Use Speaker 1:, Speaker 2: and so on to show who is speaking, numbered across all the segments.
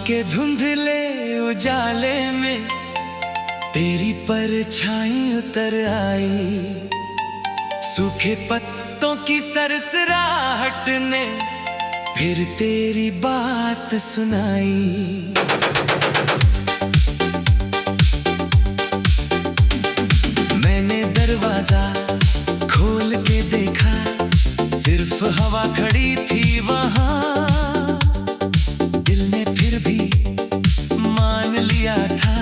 Speaker 1: के धुंधले उजाले में तेरी परछाई उतर आई। सूखे पत्तों की सरसराहट ने फिर तेरी बात सुनाई। मैंने दरवाजा खोल के देखा, सिर्फ हवा खड़ी थी वहां। दिल ने फिर भी मान लिया था,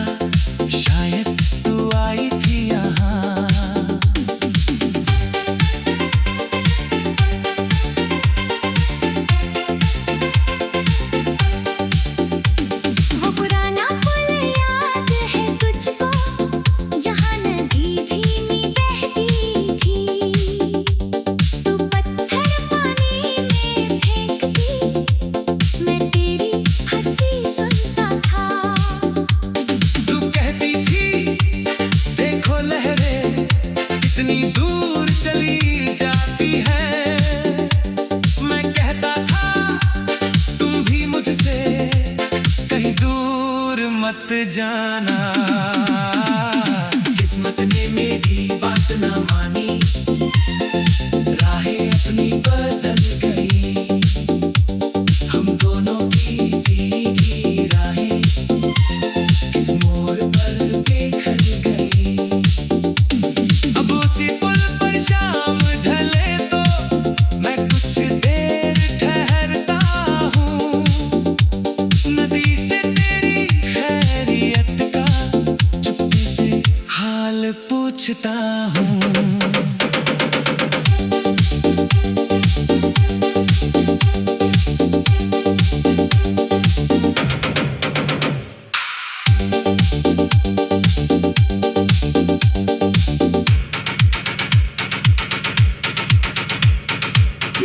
Speaker 1: शायद तू आई थी यहाँ।
Speaker 2: वो पुराना पुल याद है तुझको, जहाँ नदी धीमी बहती थी। तू पत्थर पानी में फेंकती, मैं तेरी हंसी सुनता था।
Speaker 1: तू कहती थी देखो लहरें कितनी दूर चली जाती है। मैं कहता था तुम भी मुझसे कहीं दूर मत जाना। किस्मत ने मेरी बात ना मानी, राहें अपनी बदल गई। हम दोनों की सीधी राहें इस मोड़ पर बिखर गई। अब उसी पुल पर शाम ढले तो मैं कुछ देर ठहरता हूँ। नदी से तेरी खैरियत का चुप्पी से हाल पूछता हूँ।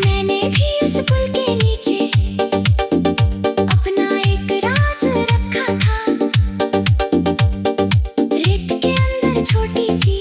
Speaker 2: मैंने भी उस पुल के नीचे अपना एक राज रखा था। रेत के अंदर छोटी सी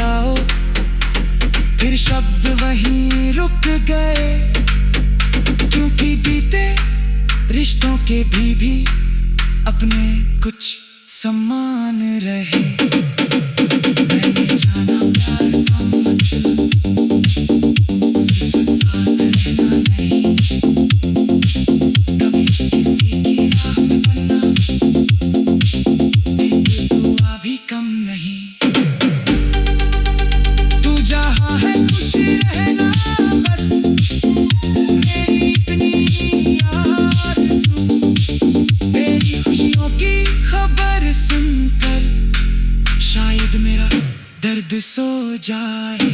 Speaker 1: आओ। फिर शब्द वहीं रुक गए, क्योंकि बीते रिश्तों के भी अपने कुछ सम्मान रहे। मैंने जाना प्यार का मतलब सिर्फ साथ रहना नहीं, कभी किसी की राह में बनना, एक दुआ भी कम नहीं। तू जहाँ है खुश रहना बस, मेरी इतनी आरज़ू। तेरी खुशियों की खबर सुनकर शायद मेरा दर्द सो जाए।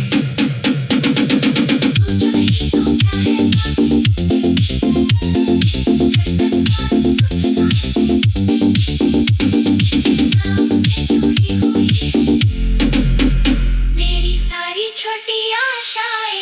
Speaker 1: तू जो नहीं तो क्या है कुछ सांस से नाम से जुड़ी हुई है मेरी सारी छोटी आशाएं।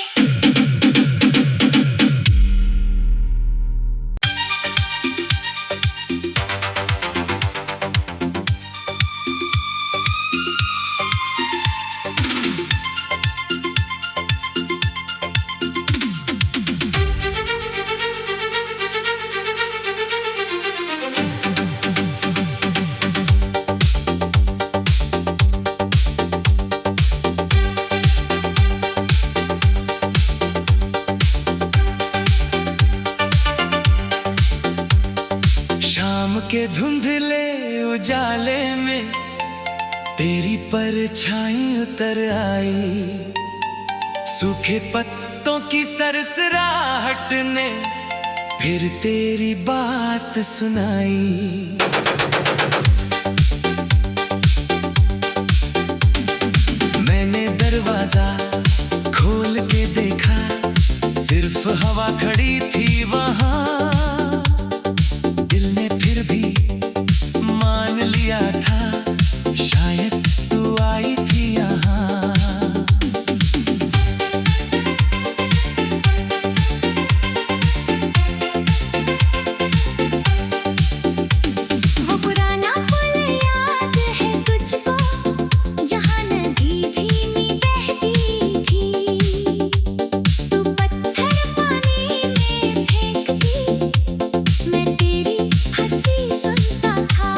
Speaker 1: शाम के धुंधले उजाले में तेरी परछाई उतर आई, सूखे पत्तों की सरसराहट ने फिर तेरी बात सुनाई। मैंने दरवाजा खोल के देखा, सिर्फ हवा खड़ी थी वहां। दिल ने फिर भी मान लिया था, शायद तू आई थी यहाँ।
Speaker 2: वो पुराना पुल याद है तुझको, जहाँ नदी धीमी बहती थी। तू पत्थर पानी में फेंकती, मैं तेरी हंसी सुनता था।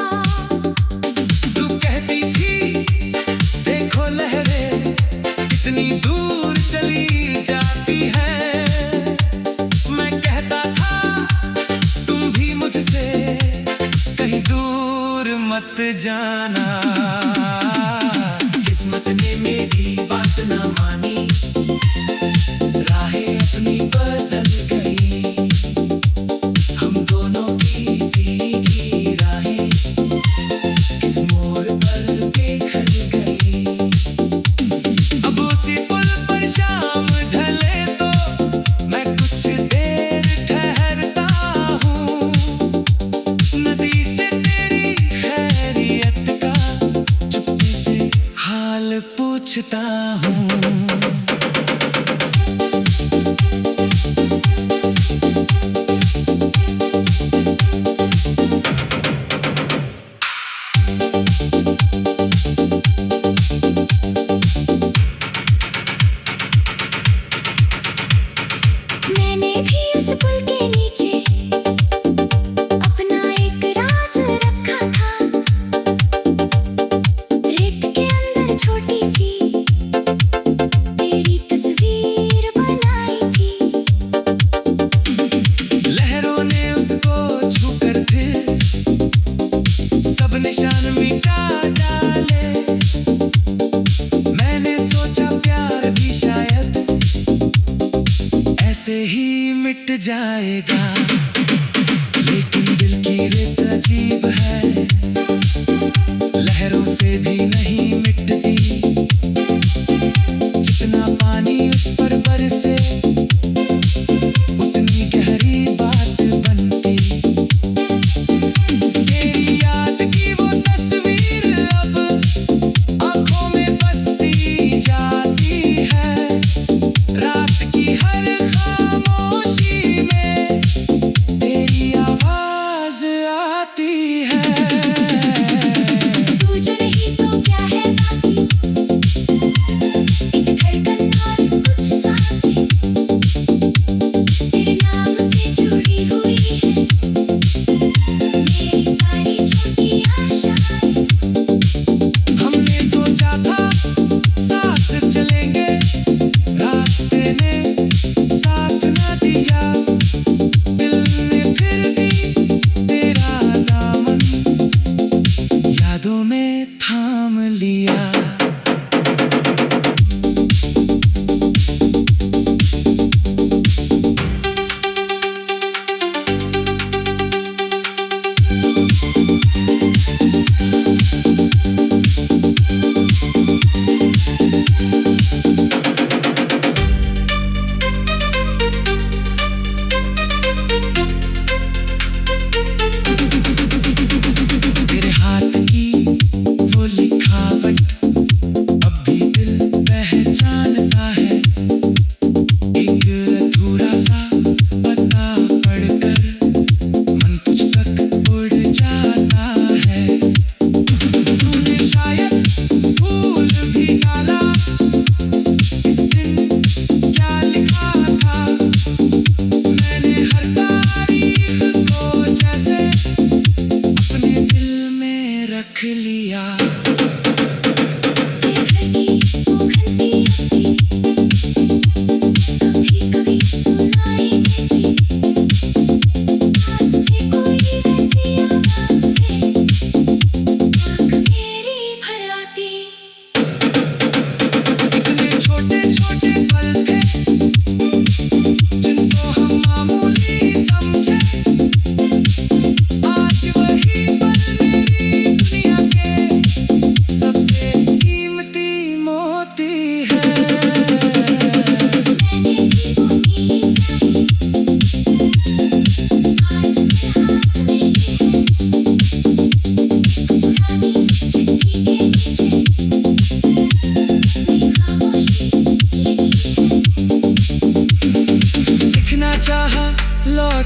Speaker 1: तू कहती थी देखो लहरें कितनी दूर चली जाती हैं। मैं कहता था तुम भी मुझसे कहीं दूर मत जाना। किस्मत ने मेरी बात ना मानी, राहें अपनी बदल गई। हम दोनों की सीधी राहें किस मोड़ पर बिखर गई। अब उसी पुल पर शाम ढले तो मैं कुछ देर ठहरता हूँ। नदी से तेरी खैरियत का चुप्पी से हाल पूछता हूँ।
Speaker 2: मैंने भी उस पुल के नीचे अपना एक राज रखा था। रेत के अंदर छोटी सी तेरी तस्वीर बनाई थी।
Speaker 1: लहरों ने उसको छूकर फिर सब निशान मिटा डाले। मैंने सोचा प्यार भी शायद ऐसे ही मिट जाएगा, लेकिन दिल की रेत अजीब है, लहरों से भी नहीं मिटती। जितना पानी उस पर बरसे उतनी गहरी बात बनती। तेरी याद की वो तस्वीर अब आंखों में बसती जाती है। रात की हर खामोशी में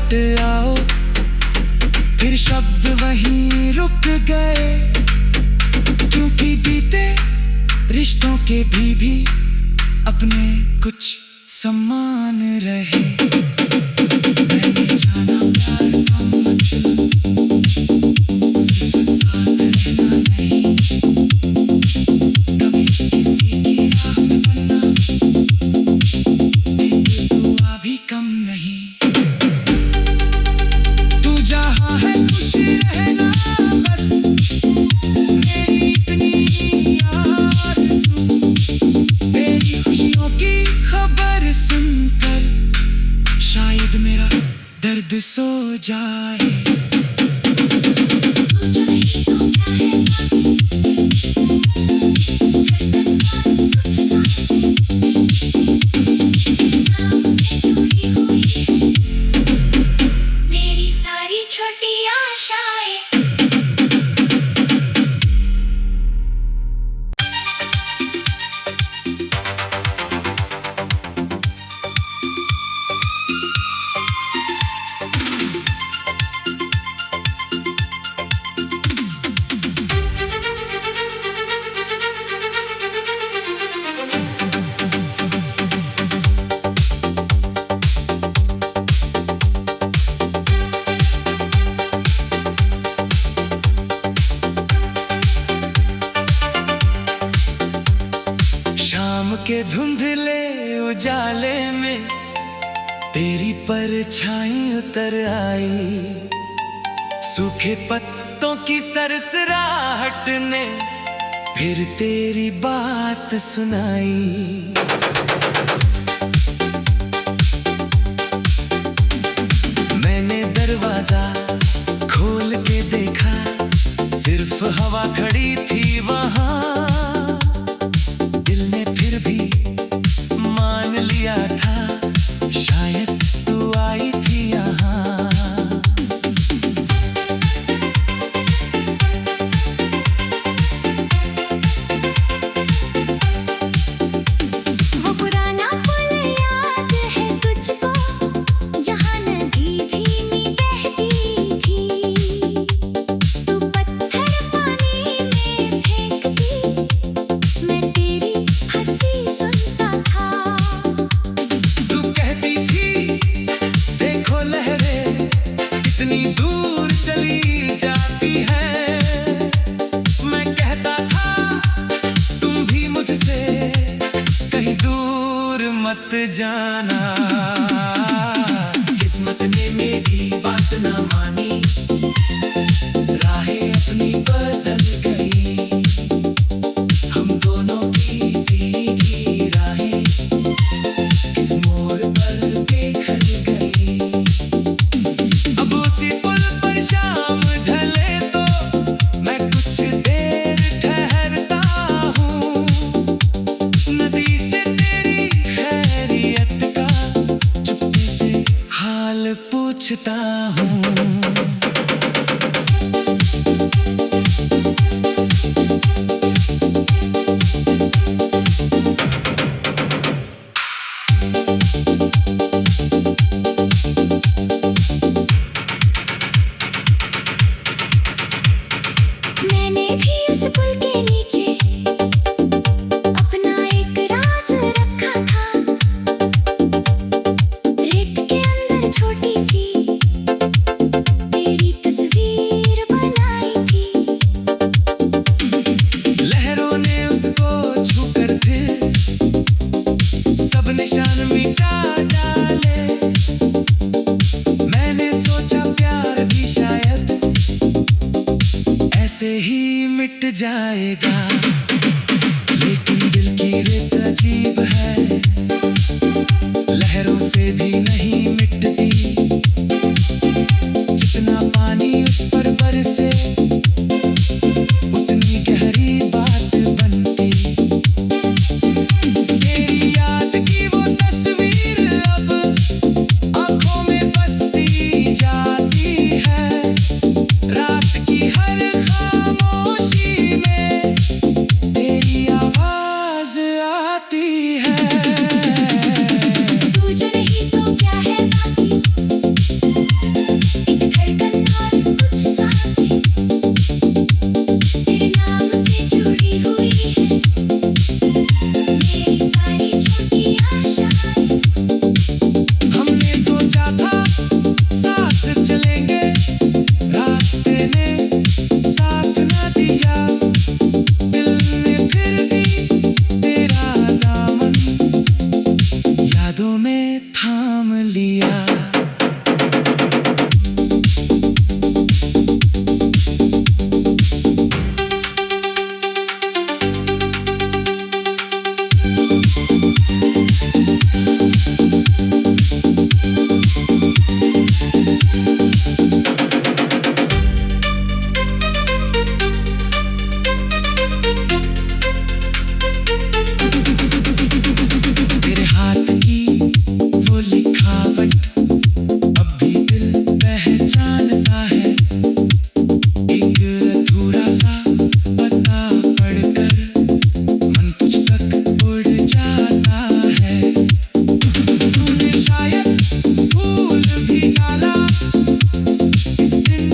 Speaker 1: लौट आओ। फिर शब्द वहीं रुक गए, क्योंकि बीते रिश्तों के भी अपने कुछ सम्मान रहे। मैंने जाना प्यार का मतलब सिर्फ साथ रहना नहीं, कभी किसी की राह में बनना, एक दुआ भी कम नहीं। तू जहाँ है खुश रहना बस, मेरी इतनी आरज़ू। तेरी खुशियों की खबर सुनकर शायद मेरा दर्द सो जाए। तू जो नहीं तो क्या है कुछ सांस से नाम से जुड़ी हुई है मेरी सारी छोटी आशाएं। शाम के धुंधले उजाले में तेरी परछाई उतर आई। सूखे पत्तों की सरसराहट ने फिर तेरी बात सुनाई। मैंने दरवाजा खोल के देखा, सिर्फ हवा खड़ी थी वहां। दिल ने फिर भी मान लिया था, शायद तू आई थी यहाँ।
Speaker 2: वो पुराना पुल याद है तुझको, जहाँ नदी धीमी बहती थी। तू पत्थर पानी में फेंकती, मैं तेरी हंसी सुनता था।
Speaker 1: तू कहती थी देखो लहरें कितनी दूर चली जाती हैं। मैं कहता था तुम भी मुझसे कहीं दूर मत जाना। किस्मत ने मेरी बात ना मानी, राहें अपनी बदल गई। हम दोनों की सीधी राहें किस मोड़ पर बिखर गई। अब उसी पुल पर शाम ढले तो मैं कुछ देर ठहरता हूँ। नदी से तेरी खैरियत का चुप्पी से हाल पूछता हूँ। थाम लिया। तेरे हाथ की वो लिखावट अब भी दिल पहचानता है। एक अधूरा सा पता पढ़कर मन तुझ तक उड़ जाता है। तूने शायद भूल भी डाला इस दिन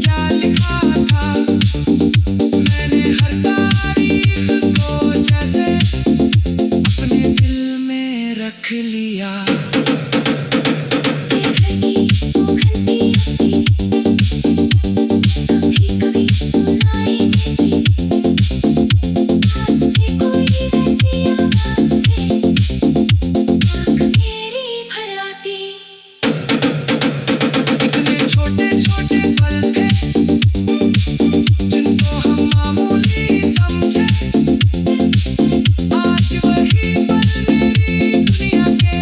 Speaker 1: क्या लिखा था। मैंने हर तारीख को जैसे अपने दिल में रख लिया।
Speaker 2: कभी सुनाई देती, पास से कोई वैसी आवाज़ है, आँख मेरी भर आती।
Speaker 1: इतने छोटे छोटे पल थे जिनको हम मामूली समझे। आज वही पल मेरी दुनिया के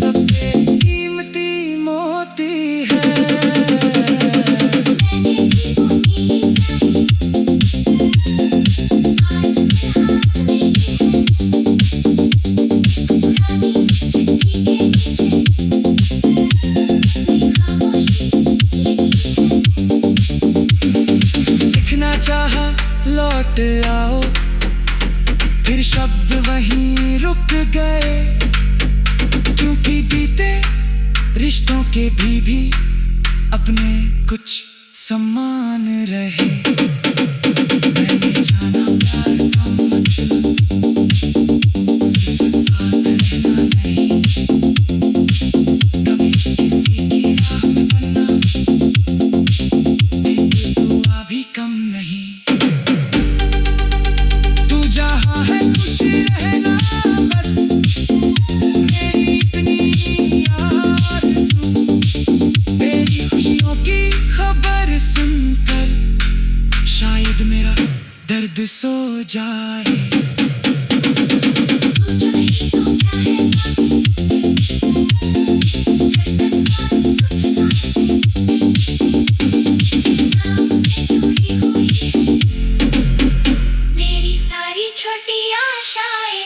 Speaker 1: सबसे कीमती मोती है।
Speaker 2: मैंने की वो नीली स्याही, आज मेरे हाथ में ये है। पुरानी चिट्ठी के नीचे मेरी खामोशी लिखी है।
Speaker 1: लिखना चाहा लौट आओ, फिर शब्द वहीं रुक गए। क्योंकि बीते रिश्तों के भी अपने कुछ सम्मान रहे। मैंने जाना प्यार का मतलब सिर्फ साथ रहना नहीं, कभी किसी की राह में बनना, एक दुआ भी कम नहीं। तू जहाँ है खुश रहना बस, मेरी इतनी आरज़ू। तेरी खुशियों की खबर सुनकर शायद मेरा दर्द सो जाए।
Speaker 2: तू जो नहीं तो क्या है बाकी, धड़कन और कुछ सांस से नाम से जुड़ी हुई है मेरी सारी छोटी आशाएं।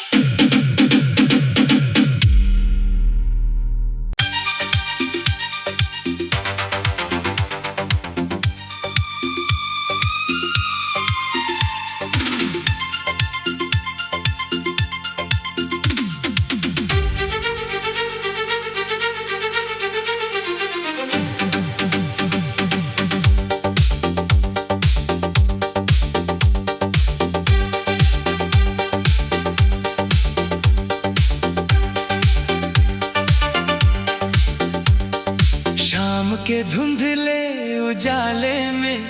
Speaker 1: शाम के धुंधले उजाले में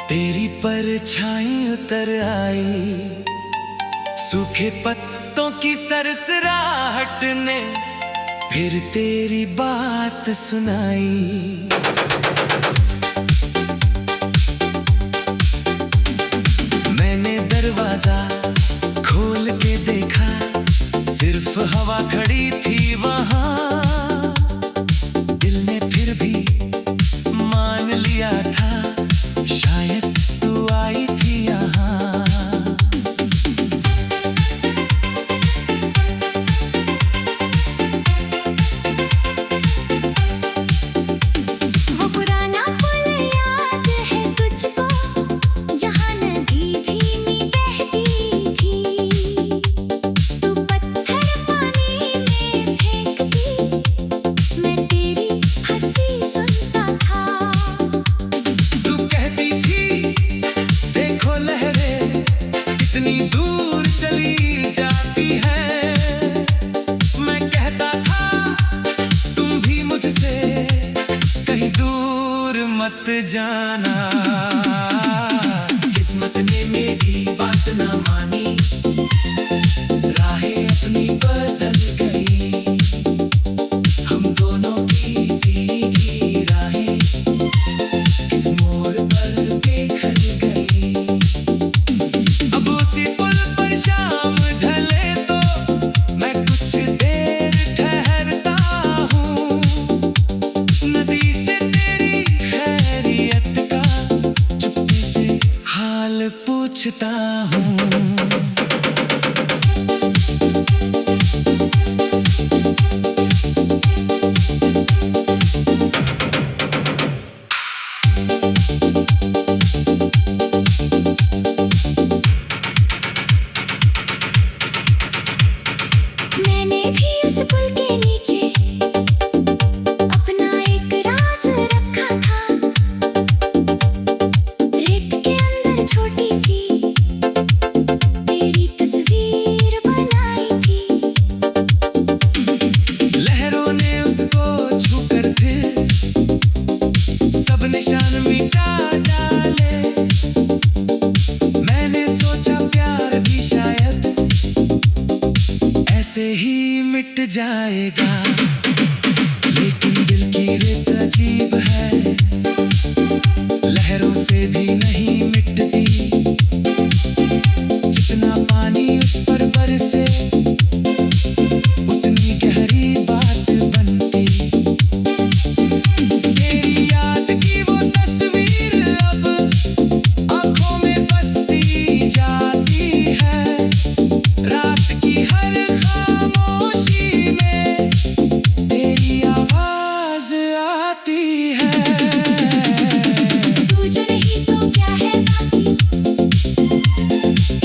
Speaker 1: तेरी परछाई उतर आई। सूखे पत्तों की सरसराहट ने फिर तेरी बात सुनाई। मैंने दरवाजा खोल के देखा, सिर्फ हवा खड़ी थी वहां। दिल ने फिर भी मान लिया था, शायद तू आई थी यहाँ।
Speaker 2: वो पुराना पुल याद है तुझको, जहाँ नदी धीमी बहती थी। तू पत्थर पानी में फेंकती, मैं तेरी हंसी सुनता था।
Speaker 1: तू कहती थी देखो लहरें कितनी दूर चली जाती है। मैं कहता था तुम भी मुझसे कहीं दूर मत जाना। किस्मत ने मेरी बात ना मानी, राहें अपनी बदल गई। से ही मिट जाएगा, लेकिन दिल की रेत अजीब है, लहरों से भी नहीं मिटती। जितना पानी उस पर बरसे उतनी गहरी बात बनती। तेरी याद की वो तस्वीर अब आंखों में बसती जाती है। रात की हर खामोशी में तेरी आवाज आती है।
Speaker 2: तू जो नहीं तो क्या है बाकी,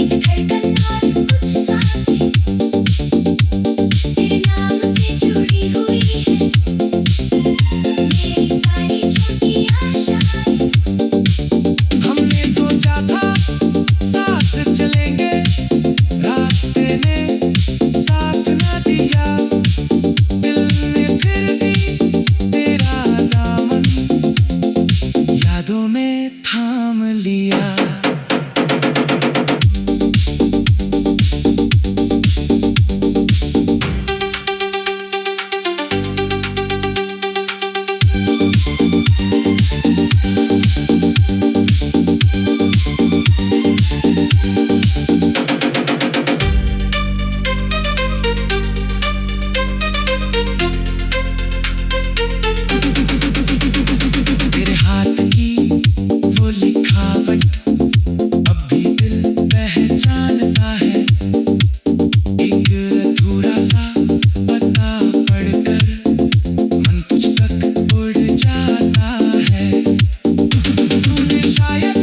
Speaker 2: एक धड़कन और कुछ सांसें तेरे नाम से जुड़ी हुई है। मेरी सारी छोटी आशाएं,
Speaker 1: हमने सोचा था साथ चलेंगे, रास्ते ने साथ ना दिया। दिल ने फिर भी तेरा दामन यादों में थाम लिया। तेरे हाथ की वो लिखावट अब भी दिल पहचानता है। एक अधूरा सा पता पढ़कर मन तुझ तक उड़ जाता है। तूने शायद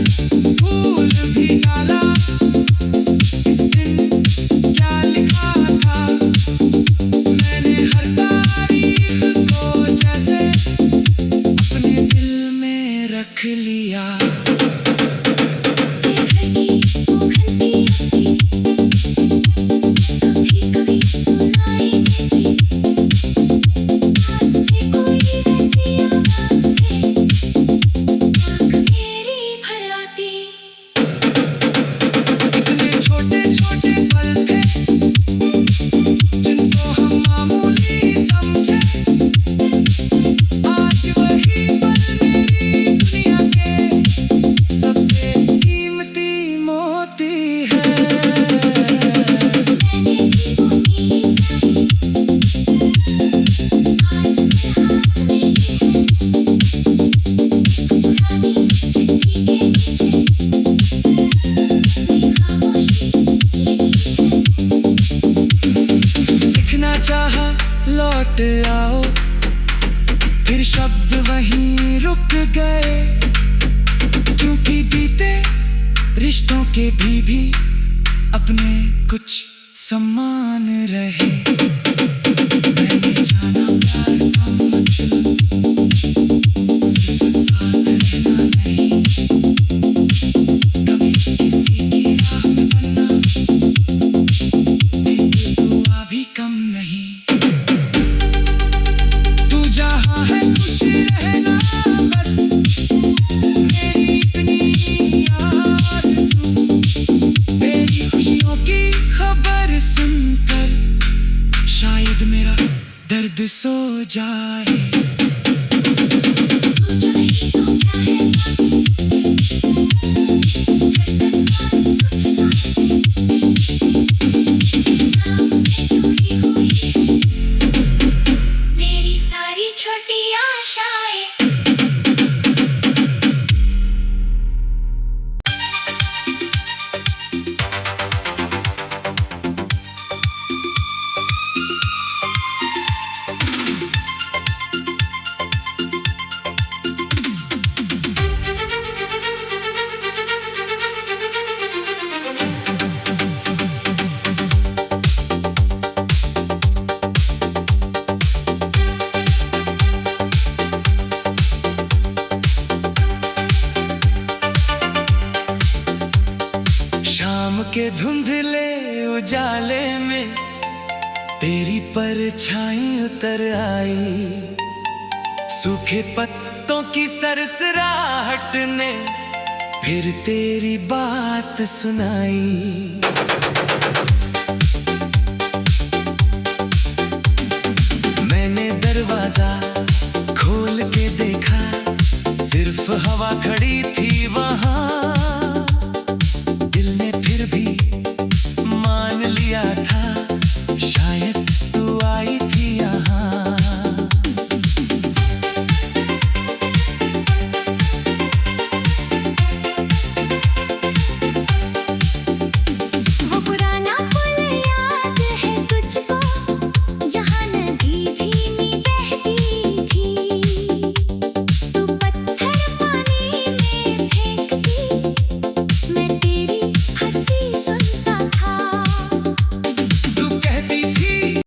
Speaker 1: भूल भी डाला इस दिन क्या लिखा था। मैंने हर तारीख को जैसे अपने दिल में रख लिया।
Speaker 2: तेरे घर की वो घंटी अभी कभी-कभी सुनाई देती। पास से कोई वैसी आवाज़ है, आँख मेरी भर आती।
Speaker 1: इतने छोटे छोटे पल थे जिनको हम मामूली समझे। आज वही पल मेरी दुनिया के सबसे कीमती मोती है।
Speaker 2: मैंने की वो नीली साड़ी आज मेरे हाथ में है। पुरानी चिट्ठी के नीचे मेरी खामोशी लिखी है।
Speaker 1: लिखना चाहा लौट आओ, फिर शब्द वहीं रुक गए। क्योंकि बीते रिश्तों के भी अपने कुछ सम्मान रहे। मैंने जाना प्यार का मतलब सिर्फ साथ रहना नहीं, कभी किसी की राह में बनना, एक दुआ भी कम नहीं। तू जहाँ है खुश रहना बस, मेरी इतनी आरज़ू। तेरी खुशियों की खबर सुनकर शायद मेरा दर्द सो जाए।
Speaker 2: तू जो नहीं तो क्या है बाकी, धड़कन और कुछ सांसें तेरे नाम से जुड़ी हुई है। मेरी सारी छोटी आशाएं।
Speaker 1: शाम के धुंधले उजाले में तेरी परछाई उतर आई। सूखे पत्तों की सरसराहट ने फिर तेरी बात सुनाई।